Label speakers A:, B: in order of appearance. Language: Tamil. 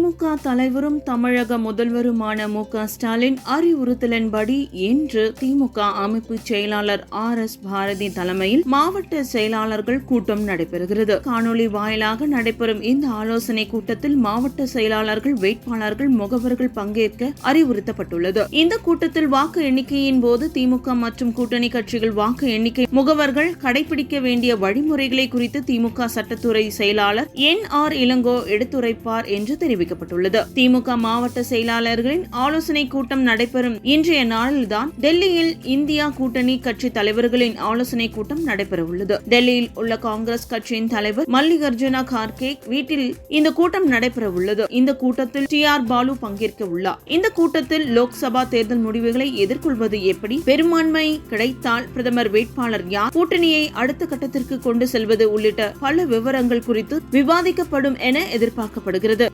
A: திமுக தலைவரும் தமிழக முதல்வருமான மு.க. ஸ்டாலின் அறிவுறுத்தலின்படி இன்று திமுக அமைப்பு செயலாளர் RS பாரதி தலைமையில் மாவட்ட செயலாளர்கள் கூட்டம் நடைபெறுகிறது. காணொலி வாயிலாக நடைபெறும் இந்த ஆலோசனை கூட்டத்தில் மாவட்ட செயலாளர்கள், வேட்பாளர்கள், முகவர்கள் பங்கேற்க அறிவுறுத்தப்பட்டுள்ளது. இந்த கூட்டத்தில் வாக்கு எண்ணிக்கையின் போது திமுக மற்றும் கூட்டணி கட்சிகள் வாக்கு எண்ணிக்கை முகவர்கள் கடைபிடிக்க வேண்டிய வழிமுறைகளை குறித்து திமுக சட்டத்துறை செயலாளர் NR இளங்கோ எடுத்துரைப்பார் என்று தெரிவிக்கப்பட்டுள்ளது. திமுக மாவட்ட செயலாளர்களின் ஆலோசனை கூட்டம் நடைபெறும் இன்றைய நாளில்தான் டெல்லியில் இந்தியா கூட்டணி கட்சி தலைவர்களின் ஆலோசனை கூட்டம் நடைபெறவுள்ளது. டெல்லியில் உள்ள காங்கிரஸ் கட்சியின் தலைவர் மல்லிகார்ஜுன கார்கே வீட்டில் இந்த கூட்டம் நடைபெறவுள்ளது. இந்த கூட்டத்தில் TR பாலு பங்கேற்க உள்ளார். இந்த கூட்டத்தில் லோக்சபா தேர்தல் முடிவுகளை எதிர்கொள்வது எப்படி, பெரும்பான்மை கிடைத்தால் பிரதமர் வேட்பாளர் யார், கூட்டணியை அடுத்த கட்டத்திற்கு கொண்டு செல்வது உள்ளிட்ட பல விவரங்கள் குறித்து விவாதிக்கப்படும் என எதிர்பார்க்கப்படுகிறது.